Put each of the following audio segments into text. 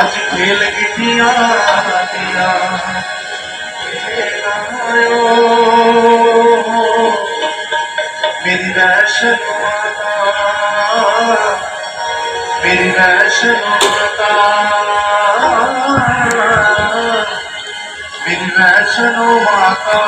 अज खेल गिटिया दिया मेरी वैष्णो माता, मेरी वैष्णो माता, मेरी वैष्णो माता।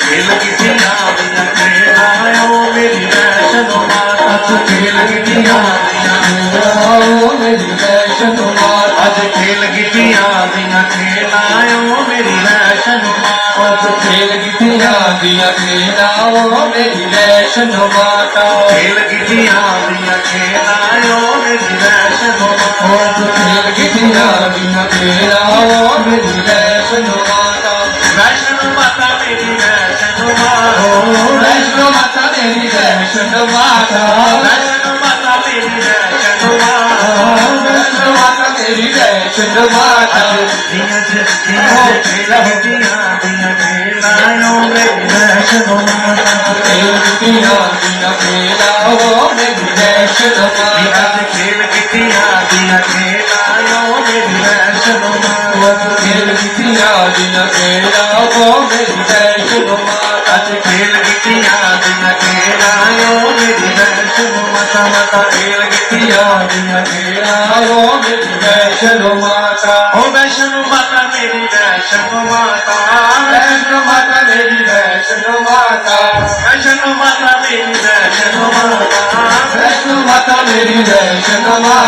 खेल गिटिया दिया खेलायो मेरी वैष्णो माता, खेल गिटिया दिया खेलायो मेरी वैष्णो माता, अज खेल गिटिया दिया खेलायो मेरी वैष्णो माता, खेल गिटिया दिया खेलायो मेरी वैष्णो माता, खेल गिटिया दिया खेलायो मेरी वैष्णो माता, खेल गिटिया दिया खेलायो मेरी वैष्णो माता। वैष्णो माता मेरी वैष्णो माता, वैष्णो माता मेरी वैष्णो माता, वैष्णो माता मेरी वैष्णो माता, वैष्णो माता मेरी वैष्णो माता। दिया खेला दिया दिया खेलायो मेरी वैष्णो माता, खेल गिटिया दिया खेलायो मेरी वैष्णो माता, खेल गिटिया दिया खेलायो मेरी वैष्णो माता, खेल गिटिया दिया खेलायो मेरी वैष्णो माता, खेल गिटिया दिया खेलायो मेरी वैष्णो माता, माता खेल गिटिया दिया खेलायो मेरी वैष्णो माता। ओ वैष्णो माता मेरी वैष्णो माता, वैष्णो माता मेरी वैष्णो माता, वैष्णो माता मेरी वैष्णो माता, वैष्णो माता मेरी वैष्णो माता।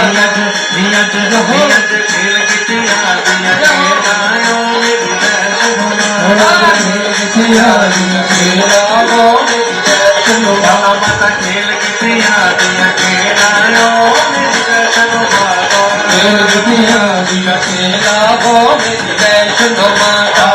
खेल गिटिया दिया खेलायो मेरी वैष्णो माता, खेल गिटिया दिया खेलायो मेरी वैष्णो माता, खेल गिटिया दिया खेलायो मेरी वैष्णो माता, खेल गिटिया दिया खेलायो मेरी वैष्णो माता।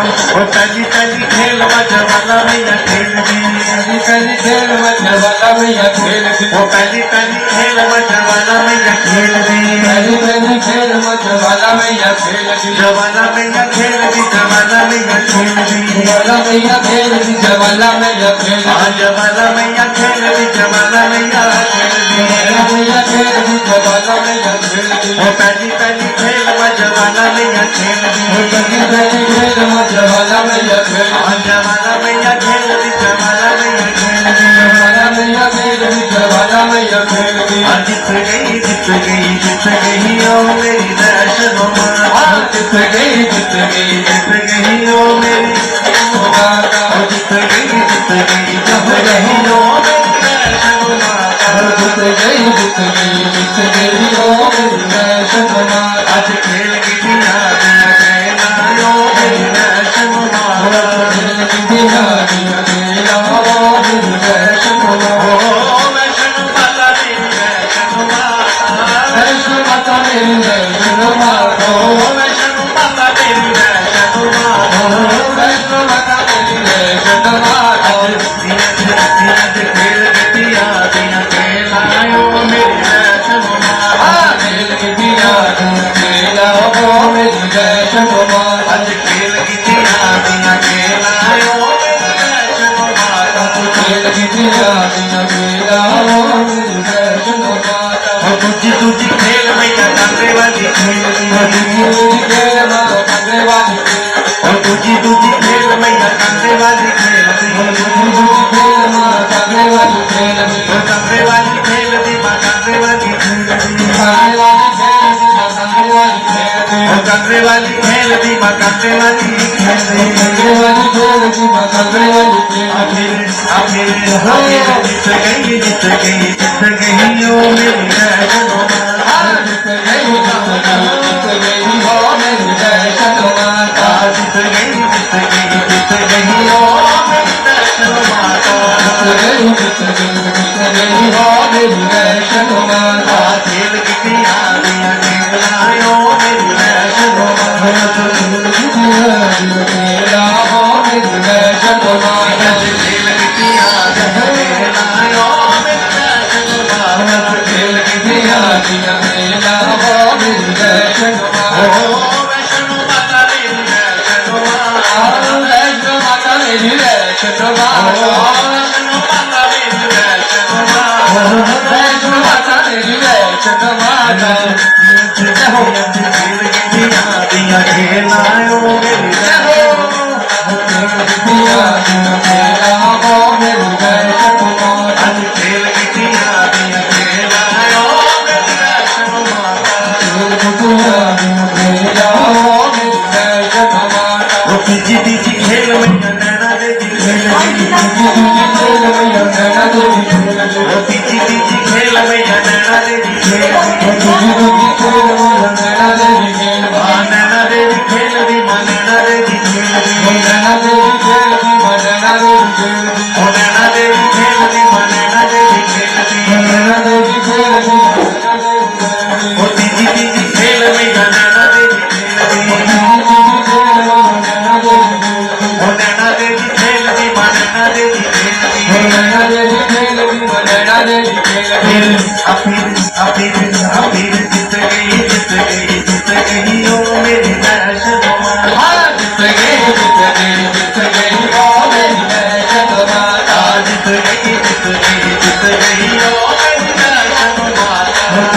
ओ पहली पहली खेल मजवाला मैया खेल दी, पहली पहली खेल मजवाला मैया खेल दी, ओ पहली पहली खेल मजवाला मैया खेल दी, पहली पहली खेल मजवाला मैया खेल दी, जवाला मैया खेल दी, जवाला मैया खेल दी, जवाला मैया खेल दी, जवाला मैया खेल दी, जवाला मैया खेल दी, जवाला मैया खेल दी, मैया खेल दी, जवाला मैया खेल दी। ओ पहली पहली खेल मजवाला मैया खेल दी, पहली पहली खेल जवाला मैया खेल दी, जवाला मैया खेल दी, जवाला मैया खेल दी, जवाला मैया खेल दी, जवाला मैया खेल दी। जीत गई जीत गई जीत गई ओ मेरी वैष्णो माता, जीत गई जीत गई जीत गई ओ मेरी माता, जीत गई जीत गई जीत गई ओ मेरी वैष्णो माता, जीत गई जीत गई जीत गई ओ मेरी वैष्णो माता। आज खेल गिटिया दिया खेलायो मेरी वैष्णो माता, खेल गिटिया दिया खेलायो मेरी वैष्णो माता। वैष्णो माता मेरी वैष्णो माता, वैष्णो माता मेरी वैष्णो माता, वैष्णो माता मेरी वैष्णो माता, वैष्णो माता मेरी वैष्णो माता। खेल गिटिया दिया खेलायो मेरी वैष्णो माता, खेल गिटिया दिया खेलायो मेरी वैष्णो माता, खेल गिटिया दिया खेलायो मेरी वैष्णो माता, खेल गिटिया दिया खेलायो मेरी वैष्णो माता। दूजी दूजी खेल मैया कांगरे वाली खेल दी, दूजी दूजी खेल माता कांगरे वाली खेल दी, और दूजी दूजी खेल मैया कांगरे वाली खेल दी, दूजी दूजी खेल माता कांगरे वाली खेल दी, कांगरे वाली खेल दी माँ कांगरे वाली खेल दी, कांगरे वाली खेल दी माँ कांगरे वाली खेल दी, कांगरे वाली खेल दी माँ कांगरे वाली खेल दी, कांगरे वाली खेल दी माँ कांगरे वाली खेल दी। जीत गई जीत गई जीत गई ओ मेरी वैष्णो माता, जीत गई जीत गई जीत गई ओ मेरी वैष्णो माता, जीत गई जीत गई जीत गई ओ मेरी वैष्णो माता, जीत गई जीत गई जीत गई ओ मेरी वैष्णो माता। खेल गिटिया दिया खेलायो मेरी वैष्णो माता, खेल गिटिया दिया खेलायो मेरी वैष्णो माता, खेल गिटिया दिया खेलायो मेरी वैष्णो माता, खेल गिटिया दिया खेलायो मेरी वैष्णो माता। वैष्णो माता मेरी वैष्णो माता, वैष्णो माता मेरी वैष्णो माता, वैष्णो माता मेरी वैष्णो माता, वैष्णो माता तेरी वैष्णो माता खेल गिटिया दिया खेलायो मेरी गिटिया दिया खेलाओ मेरी वैष्णो माता खेल गिटिया दिया खेलायो मेरी वैष्णो माता खेल गिटिया दिया खेलाओ मेरी वैष्णो माता वो पीछे पीछे खेल में नैना देवी खेल वो पीछे पीछे खेल में नैना देवी खेल नैना देवी खेल दी नैना देवी खेल दी नैना देवी खेल दी नैना देवी खेल दी नैना देवी खेल दी नैना देवी खेल दी नैना देवी खेल दी वो पीछे पीछे खेल में नैना देवी खेल दी नैना देवी खेल दी नैना देवी खेल दी नैना देवी खेल दी नैना देवी खेल दी अपीर जीत गई ओ मेरी वैष्णो माता जीत गई ओ मेरी वैष्णो माता जीत गई ओ मेरी वैष्णो माता जीत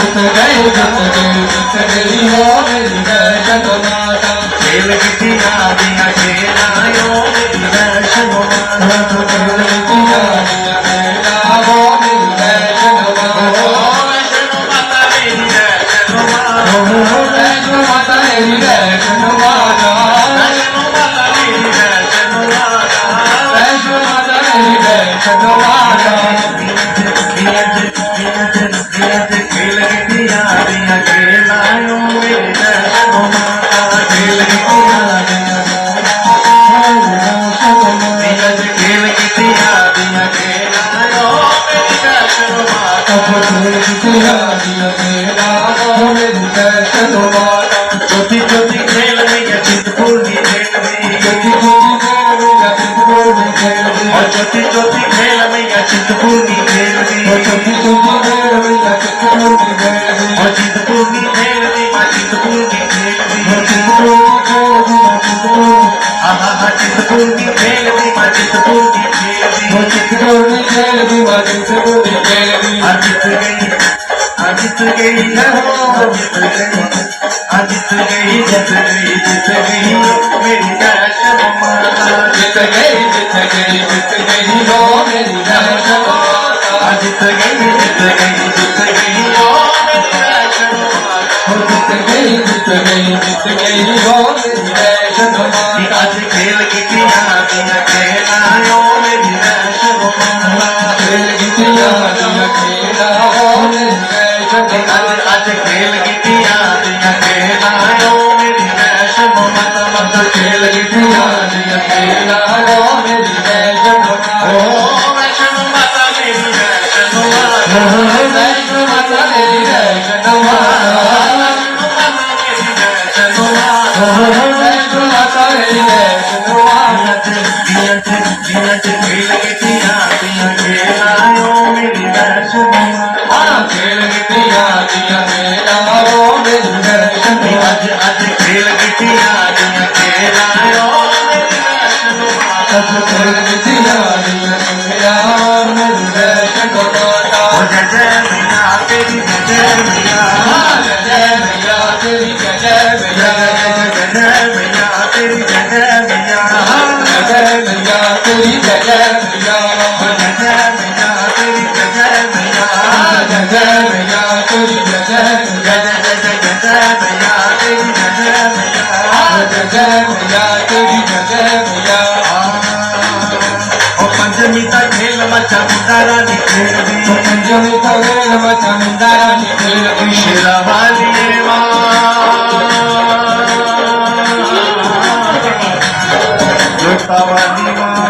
गई ओ मेरी वैष्णो माता खेल गिटिया दिया खेलायो मेरी वैष्णो माता खेल गिटिया दिया खेलाओ मेरी वैष्णो माता वैष्णो माता मेरी वैष्णो माता वैष्णो माता मेरी वैष्णो माता वैष्णो माता मेरी वैष्णो माता वैष्णो माता मेरी वैष्णो माता खेल गिटिया दिया खेलायो मेरी वैष्णो माता खेल गिटिया दिया खेल गिटिया दिया खेलायो मेरी वैष्णो माता खेल गिटिया दिया खेलायो मेरी वैष्णो माता ज्योति ज्योति खेल मैया चिंतपूर्णी खेल में ज्योति ज्योति खेल मैया चिंतपूर्णी खेल में ज्योति ज्योति खेल मैया चिंतपूर्णी खेल में ज्योति ज्योति खेल मैया चिंतपूर्णी खेल में चिंतपूर्णी खेल में मां चिंतपूर्णी खेल में चिंतपूर्णी खेल में मां चिंतपूर्णी आहा चिंतपूर्णी खेल में मां चिंतपूर्णी खेल में चिंतपूर्णी खेल में मां चिंतपूर्णी खेल में जीत गई जीत गई मेरी वैष्णो माता जीत गई हो मेरी वैष्णो माता जीत गई हो मेरी वैष्णो माता जीत गई हो मेरी वैष्णो माता आज खेल गिटिया दिया खेलायो मेरी वैष्णो माता खेल गिटिया दिया खेलाओ मेरी आज खेल गिटिया दिया खेलायो मेरी वैष्णो माता खेल गिटिया दिया खेलायो मेरी वैष्णो माता वैष्णो माता मेरी वैष्णो माता वैष्णो माता मेरी वैष्णो माता वैष्णो माता मेरी वैष्णो माता खेल गिटिया दिया खेलायो मेरी वैष्णो माता खेल गिटिया दिया खेलायो मेरी वैष्णो आज खेल गिटिया दिया खेलायो मेरी वैष्णो माता खेल गिटिया दिया खेलायो मेरी वैष्णो माता जय जय मैया तेरी जय मैया जय मैया तेरी जय मैया जय मैया तेरी जय मैया जय मैया तेरी जय मैया जय मैया तेरी जय मैया जय मैया तेरी जय मैया जय मैया तेरी जय मैया जय मैया तेरी जय मैया ओ पंचमी का खेल मचा मुंडारा नी खेल दी पंचमी का खेल मचा मुंडारा नी खेल दी शेरा वाली मां जोता वाली मां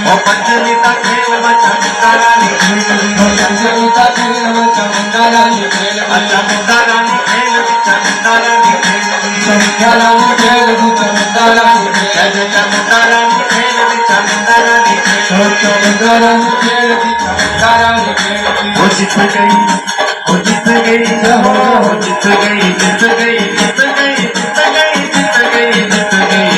ओ पंचमी का खेल बच्चा मुंडा रानी खेल पंचमी का खेल बच्चा मुंडा रानी खेल अच्छा मुंडा रानी खेल बच्चा मुंडा रानी खेल मुंडा रानी खेल बच्चा मुंडा रानी खेल मुंडा रानी खेल बच्चा मुंडा रानी खेल मुंडा रानी खेल बच्चा मुंडा रानी खेल वो जीत गई वो जीत गई हो जीत गई जीत गई जीत गई जीत गई जीत गई जीत गई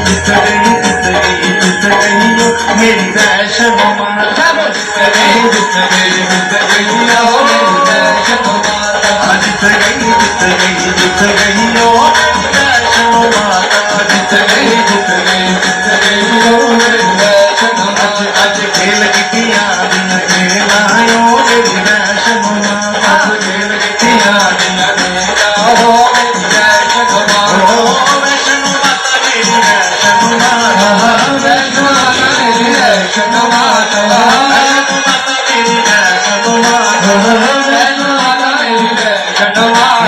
जीत गई जीत गई जीत गई हो मेरी वैष्णो माता जीत गई जीत गई जीत गई हो मेरी वैष्णो माता जीत गई जीत गई जीत गई हो मेरी वैष्णो माता जीत गई जीत गई जीत गई हो मेरी वैष्णो माता आज खेल कितिया दिन खेलायो मेरी वैष्णो माता खेल कितिया दिन खेलायो मेरी वैष्णो माता वैष्णो माता मेरी वैष्णो माता वैष्णो माता मेरी वैष्णो माता वैष्णो माता मेरी वैष्णो माता वैष्णो माता मेरी वैष्णो माता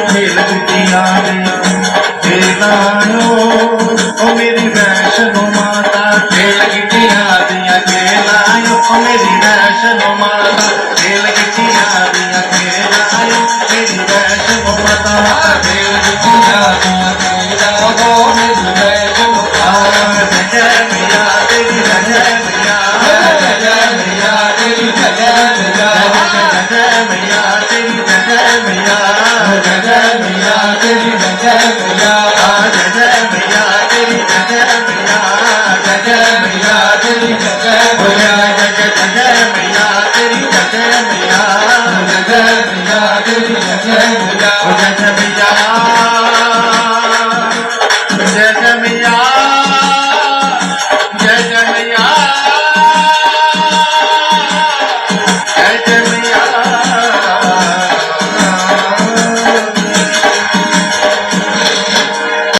खेल कितिया खेलायो ओ मेरी वैष्णो माता खेल कितिया दिया खेलायो ओ मेरी वैष्णो माता खेल कितिया दिया खेलायो मेरी वैष्णो माता खेल कितिया दिया खेलायो मेरी वैष्णो माता जय मैया तेरी जय मैया जय मैया तेरी जय मैया जय मैया तेरी जय मैया जय मैया तेरी जय मैया जय मैया तेरी जय मैया जय मैया तेरी जय मैया